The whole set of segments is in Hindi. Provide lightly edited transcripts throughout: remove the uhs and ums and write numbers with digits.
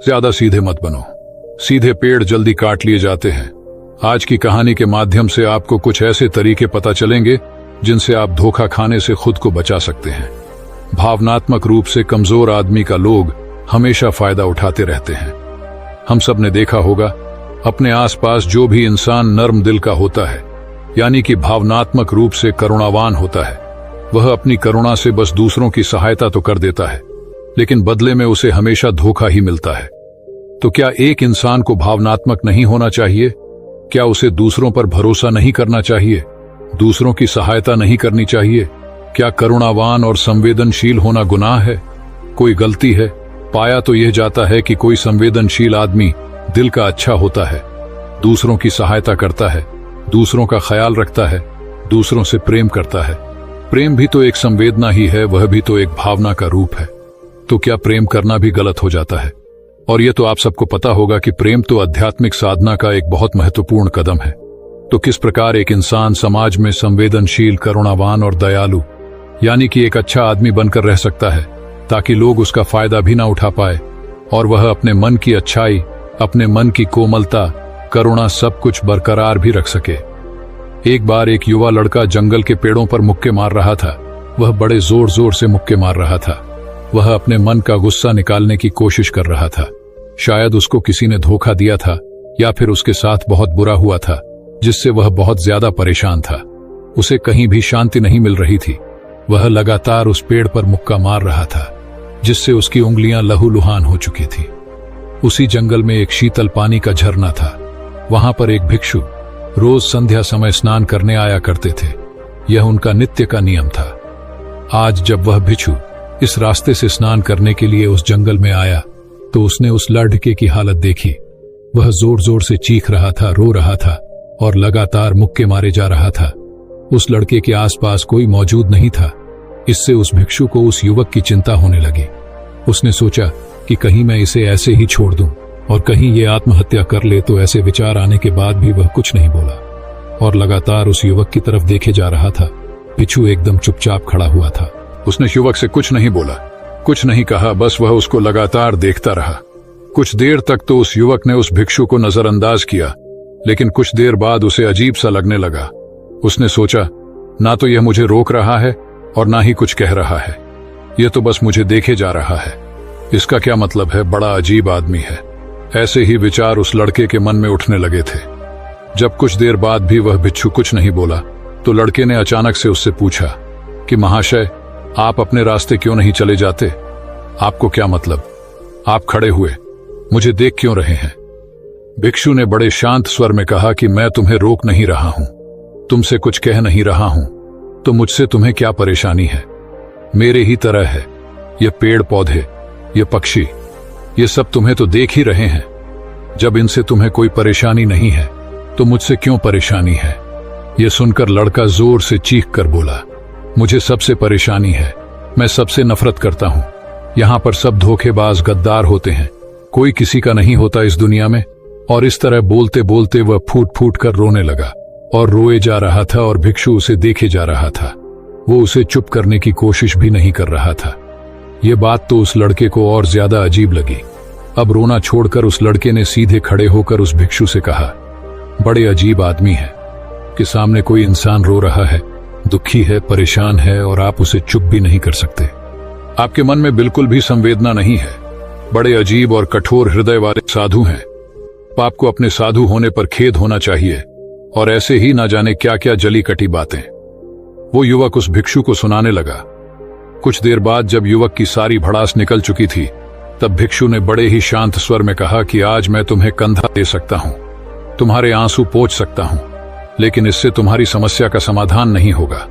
ज्यादा सीधे मत बनो। सीधे पेड़ जल्दी काट लिए जाते हैं। आज की कहानी के माध्यम से आपको कुछ ऐसे तरीके पता चलेंगे जिनसे आप धोखा खाने से खुद को बचा सकते हैं। भावनात्मक रूप से कमजोर आदमी का लोग हमेशा फायदा उठाते रहते हैं। हम सब ने देखा होगा, अपने आसपास जो भी इंसान नर्म दिल का होता है, यानी कि भावनात्मक रूप से करुणावान होता है, वह अपनी करुणा से बस दूसरों की सहायता तो कर देता है, लेकिन बदले में उसे हमेशा धोखा ही मिलता है। तो क्या एक इंसान को भावनात्मक नहीं होना चाहिए? क्या उसे दूसरों पर भरोसा नहीं करना चाहिए? दूसरों की सहायता नहीं करनी चाहिए? क्या करुणावान और संवेदनशील होना गुनाह है? कोई गलती है? पाया तो यह जाता है कि कोई संवेदनशील आदमी दिल का अच्छा होता है, दूसरों की सहायता करता है, दूसरों का ख्याल रखता है, दूसरों से प्रेम करता है। प्रेम भी तो एक संवेदना ही है, वह भी तो एक भावना का रूप है। तो क्या प्रेम करना भी गलत हो जाता है? और यह तो आप सबको पता होगा कि प्रेम तो आध्यात्मिक साधना का एक बहुत महत्वपूर्ण कदम है। तो किस प्रकार एक इंसान समाज में संवेदनशील, करुणावान और दयालु, यानी कि एक अच्छा आदमी बनकर रह सकता है, ताकि लोग उसका फायदा भी ना उठा पाए और वह अपने मन की अच्छाई, अपने मन की कोमलता, करुणा सब कुछ बरकरार भी रख सके। एक बार एक युवा लड़का जंगल के पेड़ों पर मुक्के मार रहा था। वह बड़े जोर जोर से मुक्के मार रहा था। वह अपने मन का गुस्सा निकालने की कोशिश कर रहा था। शायद उसको किसी ने धोखा दिया था या फिर उसके साथ बहुत बुरा हुआ था, जिससे वह बहुत ज्यादा परेशान था। उसे कहीं भी शांति नहीं मिल रही थी। वह लगातार उस पेड़ पर मुक्का मार रहा था, जिससे उसकी उंगलियां लहूलुहान हो चुकी थी। उसी जंगल में एक शीतल पानी का झरना था। वहां पर एक भिक्षु रोज संध्या समय स्नान करने आया करते थे। यह उनका नित्य का नियम था। आज जब वह भिक्षु इस रास्ते से स्नान करने के लिए उस जंगल में आया, तो उसने उस लड़के की हालत देखी। वह जोर जोर से चीख रहा था, रो रहा था और लगातार मुक्के मारे जा रहा था। उस लड़के के आसपास कोई मौजूद नहीं था। इससे उस भिक्षु को उस युवक की चिंता होने लगी। उसने सोचा कि कहीं मैं इसे ऐसे ही छोड़ दूं और कहीं ये आत्महत्या कर ले। तो ऐसे विचार आने के बाद भी वह कुछ नहीं बोला और लगातार उस युवक की तरफ देखे जा रहा था। भिक्षु एकदम चुपचाप खड़ा हुआ था। उसने युवक से कुछ नहीं बोला, कुछ नहीं कहा, बस वह उसको लगातार देखता रहा। कुछ देर तक तो उस युवक ने उस भिक्षु को नजरअंदाज किया, लेकिन कुछ देर बाद उसे अजीब सा लगने लगा। उसने सोचा, ना तो यह मुझे रोक रहा है और ना ही कुछ कह रहा है, यह तो बस मुझे देखे जा रहा है। इसका क्या मतलब है? बड़ा अजीब आदमी है। ऐसे ही विचार उस लड़के के मन में उठने लगे थे। जब कुछ देर बाद भी वह भिक्षु कुछ नहीं बोला, तो लड़के ने अचानक से उससे पूछा कि महाशय, आप अपने रास्ते क्यों नहीं चले जाते? आपको क्या मतलब? आप खड़े हुए मुझे देख क्यों रहे हैं? भिक्षु ने बड़े शांत स्वर में कहा कि मैं तुम्हें रोक नहीं रहा हूं, तुमसे कुछ कह नहीं रहा हूं, तो मुझसे तुम्हें क्या परेशानी है? मेरे ही तरह है। ये पेड़ पौधे, ये पक्षी, ये सब तुम्हें तो देख ही रहे हैं। जब इनसे तुम्हें कोई परेशानी नहीं है, तो मुझसे क्यों परेशानी है? यह सुनकर लड़का जोर से चीख कर बोला, मुझे सबसे परेशानी है। मैं सबसे नफरत करता हूं। यहां पर सब धोखेबाज, गद्दार होते हैं। कोई किसी का नहीं होता इस दुनिया में। और इस तरह बोलते बोलते वह फूट फूट कर रोने लगा और रोए जा रहा था और भिक्षु उसे देखे जा रहा था। वो उसे चुप करने की कोशिश भी नहीं कर रहा था। ये बात तो उस लड़के को और ज्यादा अजीब लगी। अब रोना छोड़कर उस लड़के ने सीधे खड़े होकर उस भिक्षु से कहा, बड़े अजीब आदमी है कि सामने कोई इंसान रो रहा है, दुखी है, परेशान है और आप उसे चुप भी नहीं कर सकते। आपके मन में बिल्कुल भी संवेदना नहीं है। बड़े अजीब और कठोर हृदय वाले साधु हैं। आपको अपने साधु होने पर खेद होना चाहिए और ऐसे ही ना जाने क्या क्या जली कटी बातें वो युवक उस भिक्षु को सुनाने लगा। कुछ देर बाद जब युवक की सारी भड़ास निकल चुकी थी, तब भिक्षु ने बड़े ही शांत स्वर में कहा कि आज मैं तुम्हें कंधा दे सकता हूं, तुम्हारे आंसू पोंछ सकता हूं, लेकिन इससे तुम्हारी समस्या का समाधान नहीं होगा।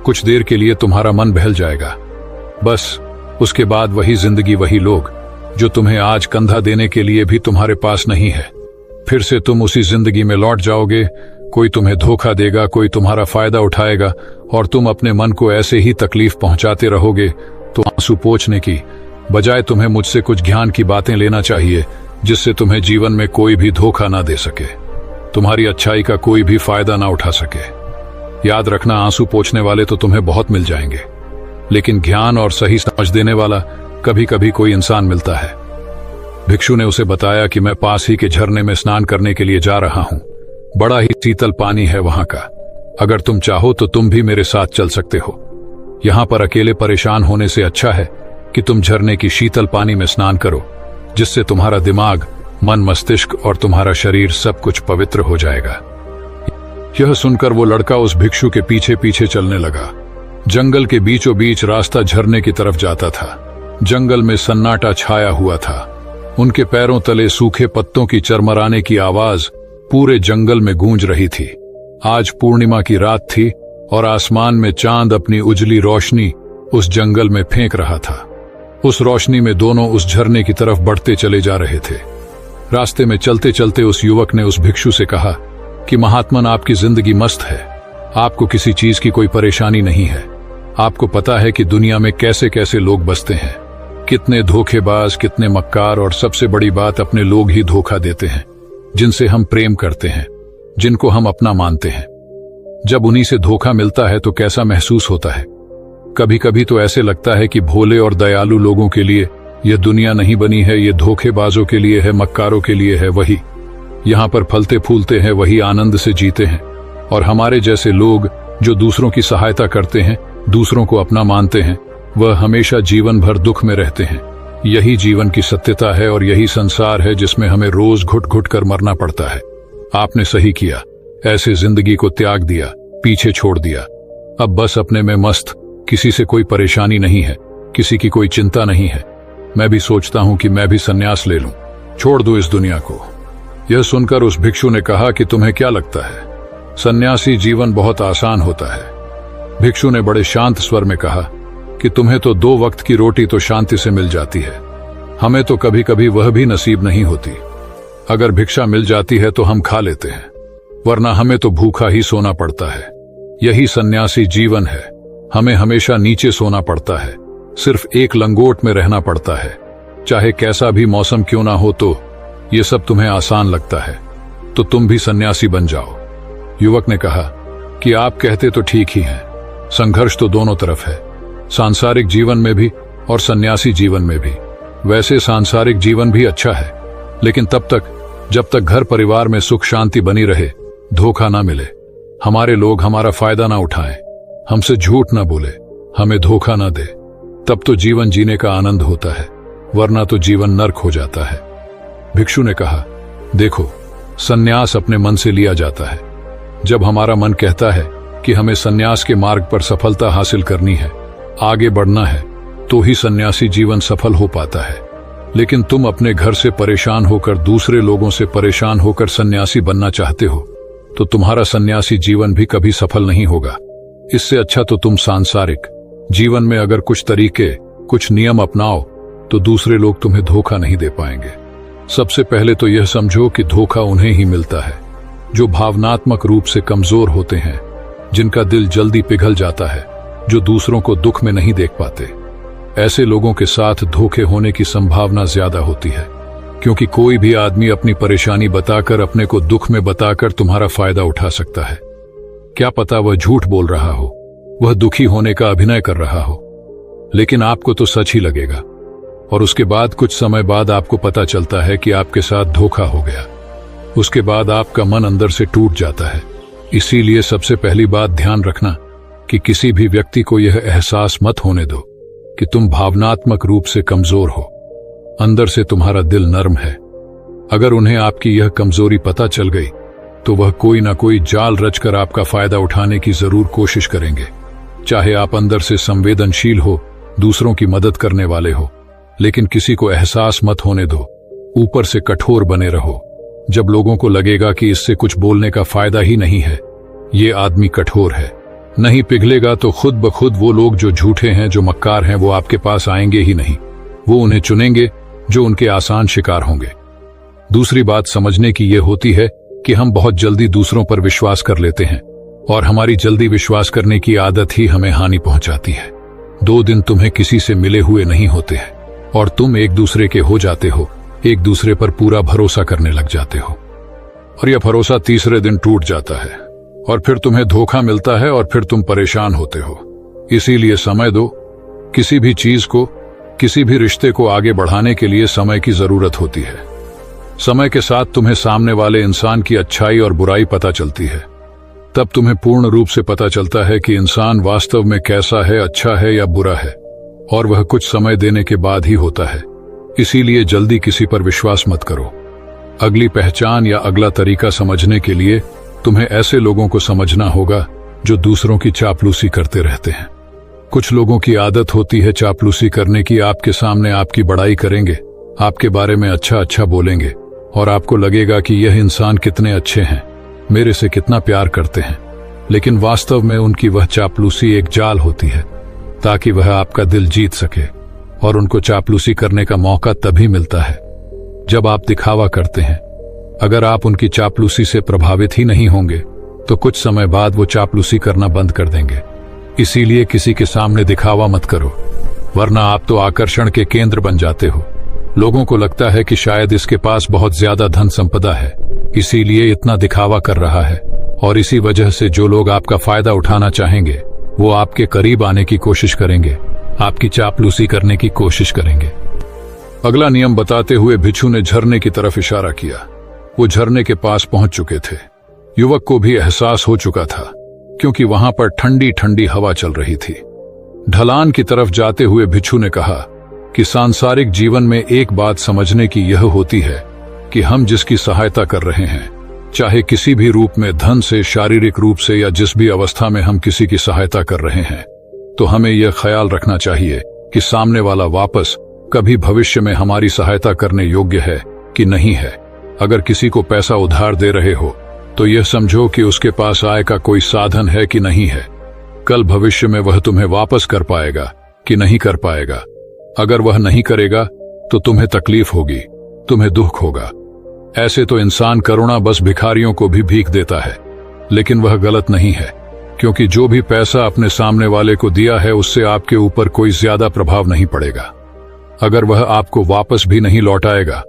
कुछ देर के लिए तुम्हारा मन बहल जाएगा, बस उसके बाद वही जिंदगी, वही लोग जो तुम्हें आज कंधा देने के लिए भी तुम्हारे पास नहीं है। फिर से तुम उसी जिंदगी में लौट जाओगे। कोई तुम्हें धोखा देगा, कोई तुम्हारा फायदा उठाएगा और तुम अपने मन को ऐसे ही तकलीफ पहुंचाते रहोगे। तो आंसू पोंछने की बजाय तुम्हें मुझसे कुछ ज्ञान की बातें लेना चाहिए, जिससे तुम्हें जीवन में कोई भी धोखा ना दे सके, तुम्हारी अच्छाई का कोई भी फायदा ना उठा सके। याद रखना, आंसू पोंछने वाले तो तुम्हें बहुत मिल जाएंगे, लेकिन ज्ञान और सही समझ देने वाला कभी कभी कोई इंसान मिलता है। भिक्षु ने उसे बताया कि मैं पास ही के झरने में स्नान करने के लिए जा रहा हूं। बड़ा ही शीतल पानी है वहां का। अगर तुम चाहो तो तुम भी मेरे साथ चल सकते हो। यहां पर अकेले परेशान होने से अच्छा है कि तुम झरने की शीतल पानी में स्नान करो, जिससे तुम्हारा दिमाग, मन, मस्तिष्क और तुम्हारा शरीर सब कुछ पवित्र हो जाएगा। यह सुनकर वो लड़का उस भिक्षु के पीछे पीछे चलने लगा। जंगल के बीचों बीच रास्ता झरने की तरफ जाता था। जंगल में सन्नाटा छाया हुआ था। उनके पैरों तले सूखे पत्तों की चरमराने की आवाज पूरे जंगल में गूंज रही थी। आज पूर्णिमा की रात थी और आसमान में चांद अपनी उजली रोशनी उस जंगल में फेंक रहा था। उस रोशनी में दोनों उस झरने की तरफ बढ़ते चले जा रहे थे। रास्ते में चलते चलते उस युवक ने उस भिक्षु से कहा कि महात्मन, आपकी जिंदगी मस्त है। आपको किसी चीज की कोई परेशानी नहीं है। आपको पता है कि दुनिया में कैसे कैसे लोग बसते हैं, कितने धोखेबाज, कितने मक्कार, और सबसे बड़ी बात, अपने लोग ही धोखा देते हैं जिनसे हम प्रेम करते हैं, जिनको हम अपना मानते हैं। जब उन्हीं से धोखा मिलता है तो कैसा महसूस होता है। कभी कभी तो ऐसे लगता है कि भोले और दयालु लोगों के लिए यह दुनिया नहीं बनी है, ये धोखेबाजों के लिए है, मक्कारों के लिए है। वही यहाँ पर फलते फूलते हैं, वही आनंद से जीते हैं। और हमारे जैसे लोग जो दूसरों की सहायता करते हैं, दूसरों को अपना मानते हैं, वह हमेशा जीवन भर दुख में रहते हैं। यही जीवन की सत्यता है और यही संसार है जिसमें हमें रोज घुट घुट कर मरना पड़ता है। आपने सही किया, ऐसे जिंदगी को त्याग दिया, पीछे छोड़ दिया। अब बस अपने में मस्त, किसी से कोई परेशानी नहीं है, किसी की कोई चिंता नहीं है। मैं भी सोचता हूं कि मैं भी संन्यास ले लूं, छोड़ दूं इस दुनिया को। यह सुनकर उस भिक्षु ने कहा कि तुम्हें क्या लगता है, सन्यासी जीवन बहुत आसान होता है। भिक्षु ने बड़े शांत स्वर में कहा कि तुम्हें तो 2 वक्त की रोटी तो शांति से मिल जाती है, हमें तो कभी कभी वह भी नसीब नहीं होती। अगर भिक्षा मिल जाती है तो हम खा लेते हैं, वरना हमें तो भूखा ही सोना पड़ता है। यही सन्यासी जीवन है। हमें हमेशा नीचे सोना पड़ता है, सिर्फ एक लंगोट में रहना पड़ता है, चाहे कैसा भी मौसम क्यों ना हो। तो ये सब तुम्हें आसान लगता है तो तुम भी सन्यासी बन जाओ। युवक ने कहा कि आप कहते तो ठीक ही हैं, संघर्ष तो दोनों तरफ है, सांसारिक जीवन में भी और सन्यासी जीवन में भी। वैसे सांसारिक जीवन भी अच्छा है, लेकिन तब तक जब तक घर परिवार में सुख शांति बनी रहे, धोखा ना मिले, हमारे लोग हमारा फायदा ना उठाएं, हमसे झूठ ना बोले, हमें धोखा ना दे, तब तो जीवन जीने का आनंद होता है, वरना तो जीवन नर्क हो जाता है। भिक्षु ने कहा, देखो, सन्यास अपने मन से लिया जाता है। जब हमारा मन कहता है कि हमें सन्यास के मार्ग पर सफलता हासिल करनी है, आगे बढ़ना है, तो ही सन्यासी जीवन सफल हो पाता है। लेकिन तुम अपने घर से परेशान होकर, दूसरे लोगों से परेशान होकर सन्यासी बनना चाहते हो, तो तुम्हारा सन्यासी जीवन भी कभी सफल नहीं होगा। इससे अच्छा तो तुम सांसारिक जीवन में अगर कुछ तरीके, कुछ नियम अपनाओ, तो दूसरे लोग तुम्हें धोखा नहीं दे पाएंगे। सबसे पहले तो यह समझो कि धोखा उन्हें ही मिलता है जो भावनात्मक रूप से कमजोर होते हैं, जिनका दिल जल्दी पिघल जाता है, जो दूसरों को दुख में नहीं देख पाते। ऐसे लोगों के साथ धोखे होने की संभावना ज्यादा होती है, क्योंकि कोई भी आदमी अपनी परेशानी बताकर, अपने को दुख में बताकर तुम्हारा फायदा उठा सकता है। क्या पता वह झूठ बोल रहा हो, वह दुखी होने का अभिनय कर रहा हो, लेकिन आपको तो सच ही लगेगा। और उसके बाद कुछ समय बाद आपको पता चलता है कि आपके साथ धोखा हो गया। उसके बाद आपका मन अंदर से टूट जाता है। इसीलिए सबसे पहली बात ध्यान रखना कि किसी भी व्यक्ति को यह एहसास मत होने दो कि तुम भावनात्मक रूप से कमजोर हो, अंदर से तुम्हारा दिल नर्म है। अगर उन्हें आपकी यह कमजोरी पता चल गई तो वह कोई ना कोई जाल रचकर आपका फायदा उठाने की जरूर कोशिश करेंगे। चाहे आप अंदर से संवेदनशील हो, दूसरों की मदद करने वाले हो, लेकिन किसी को एहसास मत होने दो, ऊपर से कठोर बने रहो। जब लोगों को लगेगा कि इससे कुछ बोलने का फायदा ही नहीं है, ये आदमी कठोर है, नहीं पिघलेगा, तो खुद ब खुद वो लोग जो झूठे हैं, जो मक्कार हैं, वो आपके पास आएंगे ही नहीं। वो उन्हें चुनेंगे जो उनके आसान शिकार होंगे। दूसरी बात समझने की यह होती है कि हम बहुत जल्दी दूसरों पर विश्वास कर लेते हैं, और हमारी जल्दी विश्वास करने की आदत ही हमें हानि पहुंचाती है। 2 दिन तुम्हें किसी से मिले हुए नहीं होते हैं और तुम एक दूसरे के हो जाते हो, एक दूसरे पर पूरा भरोसा करने लग जाते हो, और यह भरोसा तीसरे दिन टूट जाता है और फिर तुम्हें धोखा मिलता है और फिर तुम परेशान होते हो। इसीलिए समय दो, किसी भी चीज को किसी भी रिश्ते को आगे बढ़ाने के लिए समय की जरूरत होती है। समय के साथ तुम्हें सामने वाले इंसान की अच्छाई और बुराई पता चलती है। तब तुम्हें पूर्ण रूप से पता चलता है कि इंसान वास्तव में कैसा है, अच्छा है या बुरा है, और वह कुछ समय देने के बाद ही होता है। इसीलिए जल्दी किसी पर विश्वास मत करो। अगली पहचान या अगला तरीका समझने के लिए तुम्हें ऐसे लोगों को समझना होगा जो दूसरों की चापलूसी करते रहते हैं। कुछ लोगों की आदत होती है चापलूसी करने की। आपके सामने आपकी बड़ाई करेंगे, आपके बारे में अच्छा अच्छा बोलेंगे, और आपको लगेगा कि यह इंसान कितने अच्छे हैं, मेरे से कितना प्यार करते हैं। लेकिन वास्तव में उनकी वह चापलूसी एक जाल होती है, ताकि वह आपका दिल जीत सके। और उनको चापलूसी करने का मौका तभी मिलता है जब आप दिखावा करते हैं। अगर आप उनकी चापलूसी से प्रभावित ही नहीं होंगे तो कुछ समय बाद वो चापलूसी करना बंद कर देंगे। इसीलिए किसी के सामने दिखावा मत करो, वरना आप तो आकर्षण के केंद्र बन जाते हो। लोगों को लगता है कि शायद इसके पास बहुत ज्यादा धन संपदा है, इसीलिए इतना दिखावा कर रहा है, और इसी वजह से जो लोग आपका फायदा उठाना चाहेंगे वो आपके करीब आने की कोशिश करेंगे, आपकी चापलूसी करने की कोशिश करेंगे। अगला नियम बताते हुए भिक्षु ने झरने की तरफ इशारा किया। वो झरने के पास पहुंच चुके थे। युवक को भी एहसास हो चुका था, क्योंकि वहां पर ठंडी ठंडी हवा चल रही थी। ढलान की तरफ जाते हुए भिक्षु ने कहा कि सांसारिक जीवन में एक बात समझने की यह होती है कि हम जिसकी सहायता कर रहे हैं, चाहे किसी भी रूप में, धन से, शारीरिक रूप से, या जिस भी अवस्था में हम किसी की सहायता कर रहे हैं, तो हमें यह ख्याल रखना चाहिए कि सामने वाला वापस कभी भविष्य में हमारी सहायता करने योग्य है कि नहीं है। अगर किसी को पैसा उधार दे रहे हो तो यह समझो कि उसके पास आय का कोई साधन है कि नहीं है। कल भविष्य में वह तुम्हें वापस कर पाएगा कि नहीं कर पाएगा। अगर वह नहीं करेगा तो तुम्हें तकलीफ होगी, तुम्हें दुख होगा। ऐसे तो इंसान करुणा बस भिखारियों को भी भीख देता है, लेकिन वह गलत नहीं है, क्योंकि जो भी पैसा अपने सामने वाले को दिया है उससे आपके ऊपर कोई ज्यादा प्रभाव नहीं पड़ेगा। अगर वह आपको वापस भी नहीं लौटाएगा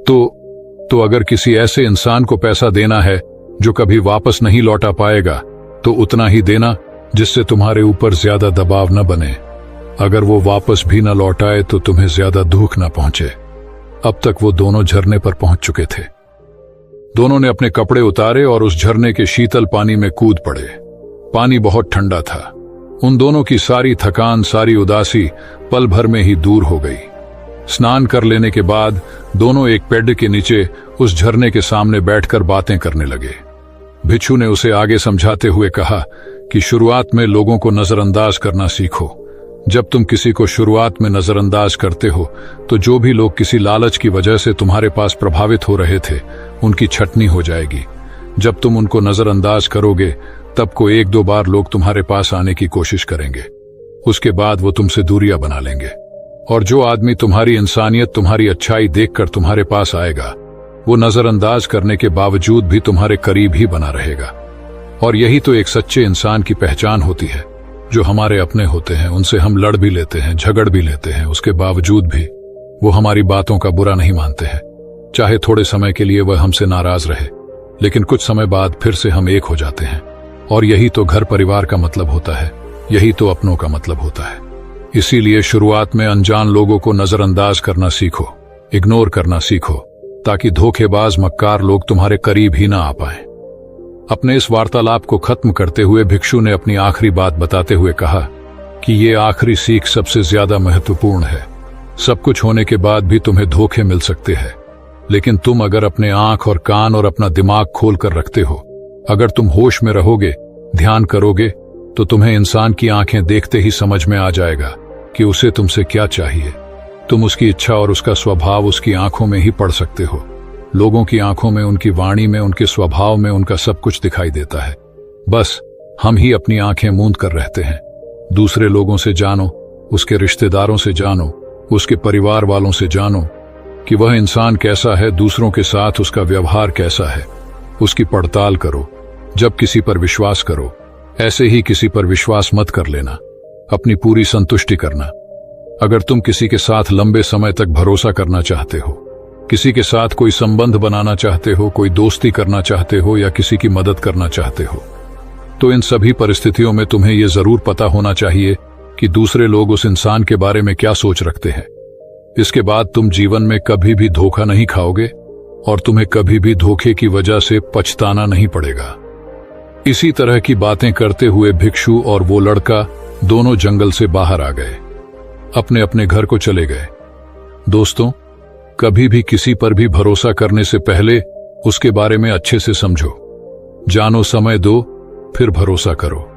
तो अगर किसी ऐसे इंसान को पैसा देना है जो कभी वापस नहीं लौटा पाएगा, तो उतना ही देना जिससे तुम्हारे ऊपर ज्यादा दबाव न बने। अगर वो वापस भी न लौटाए तो तुम्हें ज्यादा दुख न पहुंचे। अब तक वो दोनों झरने पर पहुंच चुके थे। दोनों ने अपने कपड़े उतारे और उस झरने के शीतल पानी में कूद पड़े। पानी बहुत ठंडा था। उन दोनों की सारी थकान, सारी उदासी पल भर में ही दूर हो गई। स्नान कर लेने के बाद दोनों एक पेड़ के नीचे उस झरने के सामने बैठकर बातें करने लगे। भिक्षु ने उसे आगे समझाते हुए कहा कि शुरुआत में लोगों को नजरअंदाज करना सीखो। जब तुम किसी को शुरुआत में नजरअंदाज करते हो तो जो भी लोग किसी लालच की वजह से तुम्हारे पास प्रभावित हो रहे थे, उनकी छटनी हो जाएगी। जब तुम उनको नजरअंदाज करोगे तब को एक दो बार लोग तुम्हारे पास आने की कोशिश करेंगे। उसके बाद वो तुमसे दूरियां बना लेंगे। और जो आदमी तुम्हारी इंसानियत, तुम्हारी अच्छाई देखकर तुम्हारे पास आएगा, वो नजरअंदाज करने के बावजूद भी तुम्हारे करीब ही बना रहेगा। और यही तो एक सच्चे इंसान की पहचान होती है। जो हमारे अपने होते हैं उनसे हम लड़ भी लेते हैं, झगड़ भी लेते हैं, उसके बावजूद भी वो हमारी बातों का बुरा नहीं मानते हैं। चाहे थोड़े समय के लिए वह हमसे नाराज रहे, लेकिन कुछ समय बाद फिर से हम एक हो जाते हैं। और यही तो घर परिवार का मतलब होता है, यही तो अपनों का मतलब होता है। इसीलिए शुरुआत में अनजान लोगों को नजरअंदाज करना सीखो, इग्नोर करना सीखो, ताकि धोखेबाज, मक्कार लोग तुम्हारे करीब ही ना आ पाएं। अपने इस वार्तालाप को खत्म करते हुए भिक्षु ने अपनी आखिरी बात बताते हुए कहा कि ये आखिरी सीख सबसे ज्यादा महत्वपूर्ण है। सब कुछ होने के बाद भी तुम्हें धोखे मिल सकते हैं, लेकिन तुम अगर अपने आंख और कान और अपना दिमाग खोल कर रखते हो, अगर तुम होश में रहोगे, ध्यान करोगे, तो तुम्हें इंसान की आंखें देखते ही समझ में आ जाएगा कि उसे तुमसे क्या चाहिए। तुम उसकी इच्छा और उसका स्वभाव उसकी आंखों में ही पढ़ सकते हो। लोगों की आंखों में, उनकी वाणी में, उनके स्वभाव में उनका सब कुछ दिखाई देता है। बस हम ही अपनी आंखें मूंद कर रहते हैं। दूसरे लोगों से जानो, उसके रिश्तेदारों से जानो, उसके परिवार वालों से जानो कि वह इंसान कैसा है, दूसरों के साथ उसका व्यवहार कैसा है। उसकी पड़ताल करो। जब किसी पर विश्वास करो, ऐसे ही किसी पर विश्वास मत कर लेना। अपनी पूरी संतुष्टि करना। अगर तुम किसी के साथ लंबे समय तक भरोसा करना चाहते हो, किसी के साथ कोई संबंध बनाना चाहते हो, कोई दोस्ती करना चाहते हो या किसी की मदद करना चाहते हो, तो इन सभी परिस्थितियों में तुम्हें यह जरूर पता होना चाहिए कि दूसरे लोग उस इंसान के बारे में क्या सोच रखते हैं। इसके बाद तुम जीवन में कभी भी धोखा नहीं खाओगे और तुम्हें कभी भी धोखे की वजह से पछताना नहीं पड़ेगा। इसी तरह की बातें करते हुए भिक्षु और वो लड़का दोनों जंगल से बाहर आ गए, अपने अपने घर को चले गए। दोस्तों, कभी भी किसी पर भी भरोसा करने से पहले उसके बारे में अच्छे से समझो, जानो, समय दो, फिर भरोसा करो।